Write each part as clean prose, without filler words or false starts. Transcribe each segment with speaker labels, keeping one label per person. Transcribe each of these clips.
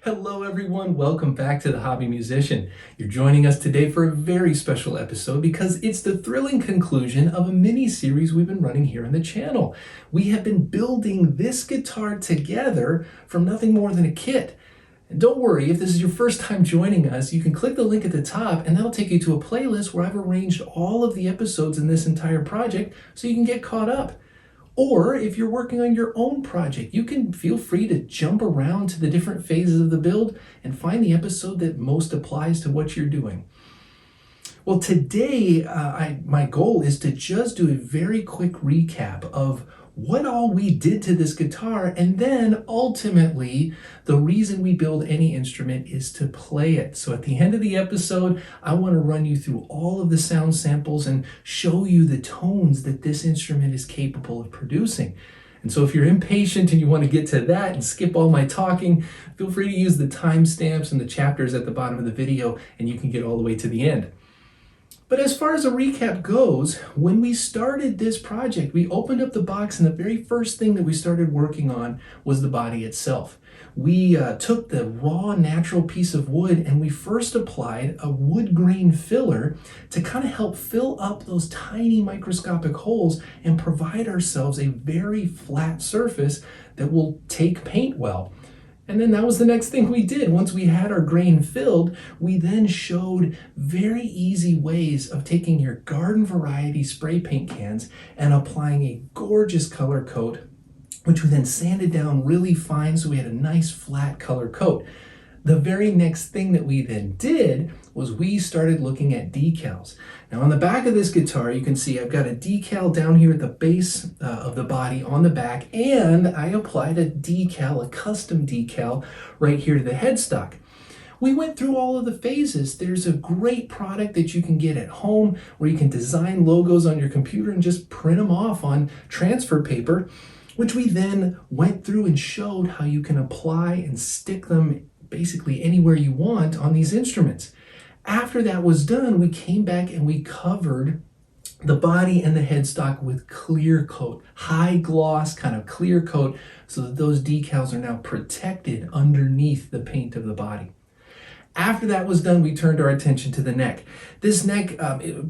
Speaker 1: Hello everyone, welcome back to The Hobby Musician. You're joining us today for a very special episode because it's the thrilling conclusion of a mini-series we've been running here on the channel. We have been building this guitar together from nothing more than a kit. And don't worry, if this is your first time joining us, you can click the link at the top and that'll take you to a playlist where I've arranged all of the episodes in this entire project so you can get caught up. Or if you're working on your own project, you can feel free to jump around to the different phases of the build and find the episode that most applies to what you're doing. Well, today, my goal is to just do a very quick recap of what all we did to this guitar, and then ultimately, the reason we build any instrument is to play it. So at the end of the episode, I want to run you through all of the sound samples and show you the tones that this instrument is capable of producing. And so if you're impatient and you want to get to that and skip all my talking, feel free to use the timestamps and the chapters at the bottom of the video, and you can get all the way to the end. But as far as a recap goes, when we started this project, we opened up the box and the very first thing that we started working on was the body itself. We took the raw natural piece of wood and we first applied a wood grain filler to kind of help fill up those tiny microscopic holes and provide ourselves a very flat surface that will take paint well. And then that was the next thing we did. Once we had our grain filled, we then showed very easy ways of taking your garden variety spray paint cans and applying a gorgeous color coat, which we then sanded down really fine so we had a nice flat color coat. The very next thing that we then did was we started looking at decals. Now on the back of this guitar, you can see I've got a decal down here at the base of the body on the back, and I applied a decal, a custom decal, right here to the headstock. We went through all of the phases. There's a great product that you can get at home where you can design logos on your computer and just print them off on transfer paper, which we then went through and showed how you can apply and stick them basically anywhere you want on these instruments. After that was done, we came back and we covered the body and the headstock with clear coat, high gloss kind of clear coat, so that those decals are now protected underneath the paint of the body. After that was done, we turned our attention to the neck. This neck,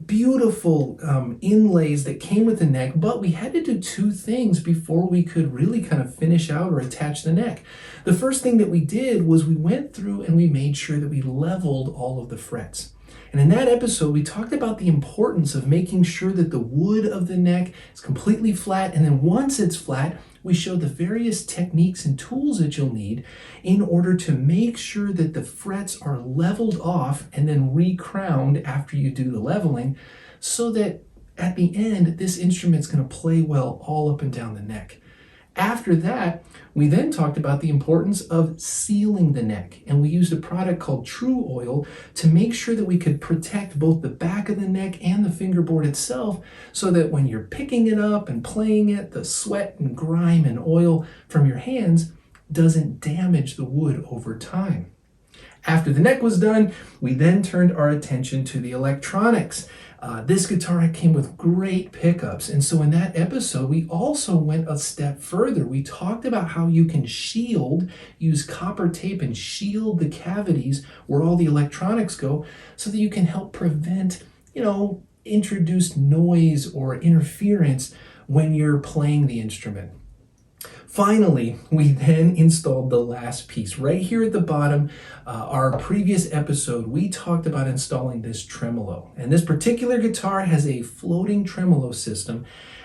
Speaker 1: beautiful inlays that came with the neck, but we had to do two things before we could really kind of finish out or attach the neck. The first thing that we did was we went through and we made sure that we leveled all of the frets. And in that episode, we talked about the importance of making sure that the wood of the neck is completely flat, and then once it's flat, we showed the various techniques and tools that you'll need in order to make sure that the frets are leveled off and then re-crowned after you do the leveling, so that at the end, this instrument's going to play well all up and down the neck. After that, we then talked about the importance of sealing the neck, and we used a product called True Oil to make sure that we could protect both the back of the neck and the fingerboard itself, so that when you're picking it up and playing it, the sweat and grime and oil from your hands doesn't damage the wood over time. After the neck was done, we then turned our attention to the electronics. This guitar came with great pickups, and so in that episode, we also went a step further. We talked about how you can use copper tape and shield the cavities where all the electronics go, so that you can help prevent, introduced noise or interference when you're playing the instrument. Finally, we then installed the last piece. Right here at the bottom, our previous episode, we talked about installing this tremolo. And this particular guitar has a floating tremolo system,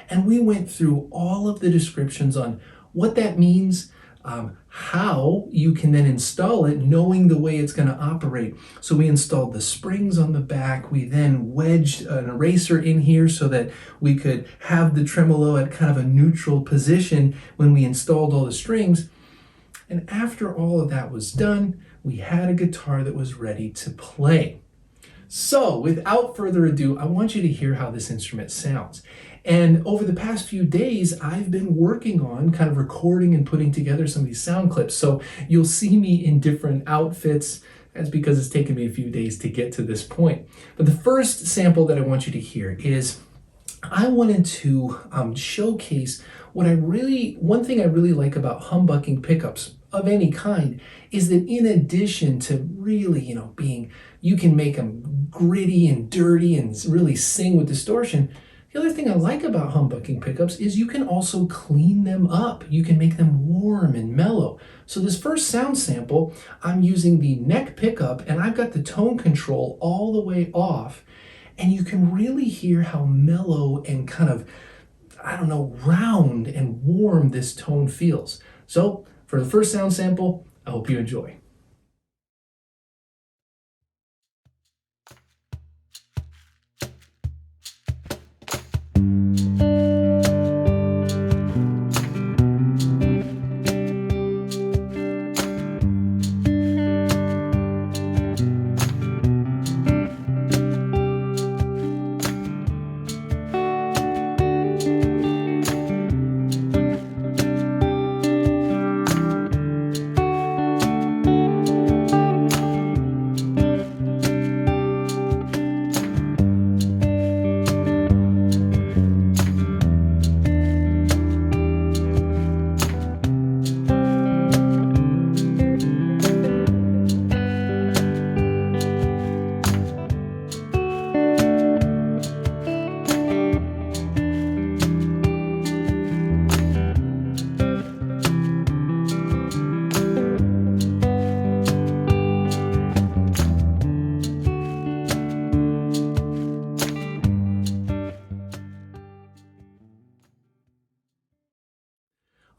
Speaker 1: and we went through all of the descriptions on what that means, how you can then install it knowing the way it's going to operate. So we installed the springs on the back. We then wedged an eraser in here so that we could have the tremolo at kind of a neutral position when we installed all the strings. And after all of that was done, we had a guitar that was ready to play. So without further ado, I want you to hear how this instrument sounds. And over the past few days, I've been working on kind of recording and putting together some of these sound clips. So you'll see me in different outfits. That's because it's taken me a few days to get to this point. But the first sample that I want you to hear is, I wanted to showcase one thing I really like about humbucking pickups of any kind is that in addition to really, you can make them gritty and dirty and really sing with distortion. The other thing I like about humbucking pickups is you can also clean them up. You can make them warm and mellow. So this first sound sample, I'm using the neck pickup and I've got the tone control all the way off. And you can really hear how mellow and kind of, round and warm this tone feels. So for the first sound sample, I hope you enjoy.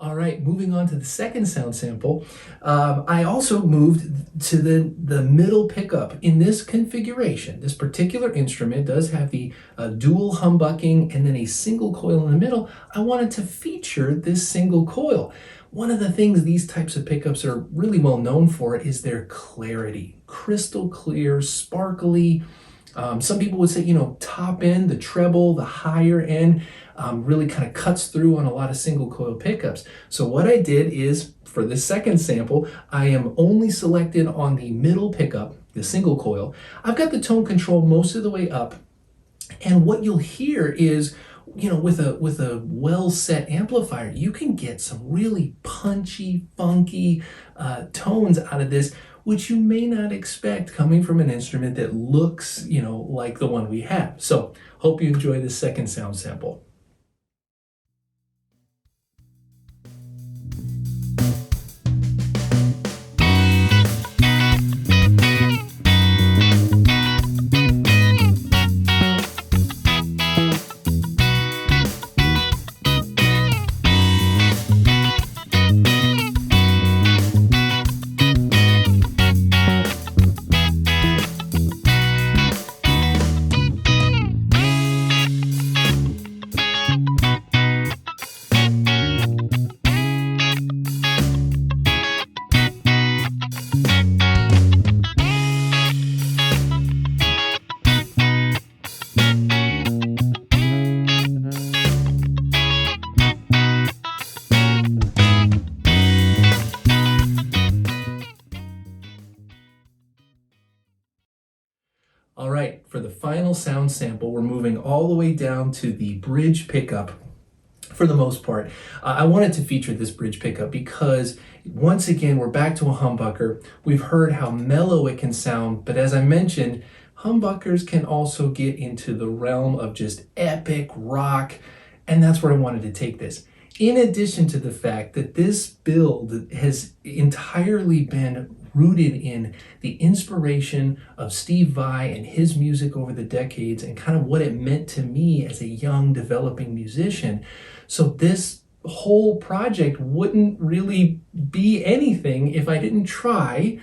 Speaker 1: All right, moving on to the second sound sample, I also moved to the middle pickup. In this configuration, this particular instrument does have the dual humbucking and then a single coil in the middle. I wanted to feature this single coil. One of the things these types of pickups are really well known for is their clarity. Crystal clear, sparkly. Some people would say, top end, the treble, the higher end, really kind of cuts through on a lot of single coil pickups. So what I did is, for this second sample, I am only selected on the middle pickup, the single coil. I've got the tone control most of the way up. And what you'll hear is, with a well-set amplifier, you can get some really punchy, funky tones out of this, which you may not expect coming from an instrument that looks, like the one we have. So hope you enjoy this second sound sample. All right, for the final sound sample, we're moving all the way down to the bridge pickup for the most part. I wanted to feature this bridge pickup because, once again, we're back to a humbucker. We've heard how mellow it can sound, but as I mentioned, humbuckers can also get into the realm of just epic rock, and that's where I wanted to take this. In addition to the fact that this build has entirely been rooted in the inspiration of Steve Vai and his music over the decades and kind of what it meant to me as a young developing musician. So this whole project wouldn't really be anything if I didn't try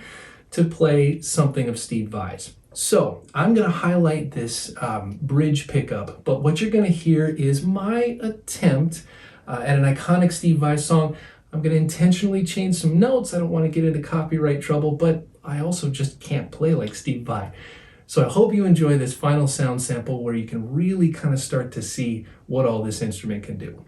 Speaker 1: to play something of Steve Vai's. So I'm going to highlight this bridge pickup, but what you're going to hear is my attempt at an iconic Steve Vai song. I'm going to intentionally change some notes. I don't want to get into copyright trouble, but I also just can't play like Steve Vai. So I hope you enjoy this final sound sample where you can really kind of start to see what all this instrument can do.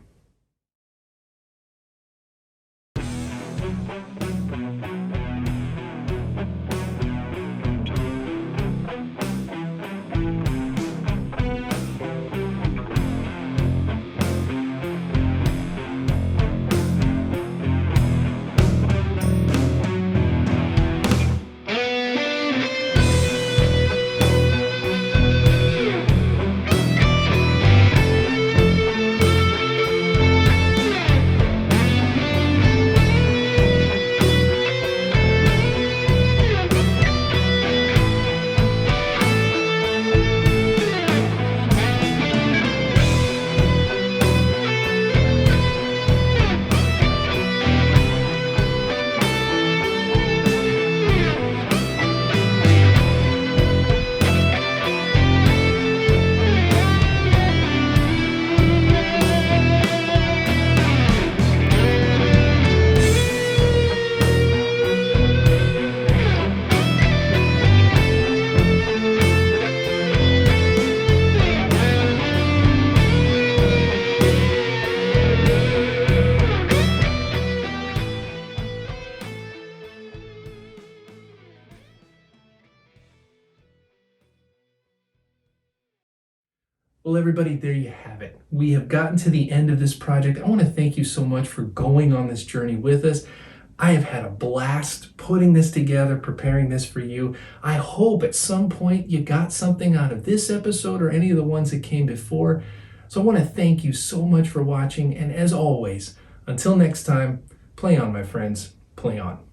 Speaker 1: Well, everybody, there you have it. We have gotten to the end of this project. I want to thank you so much for going on this journey with us. I have had a blast putting this together, preparing this for you. I hope at some point you got something out of this episode or any of the ones that came before. So I want to thank you so much for watching. And as always, until next time, play on, my friends, play on.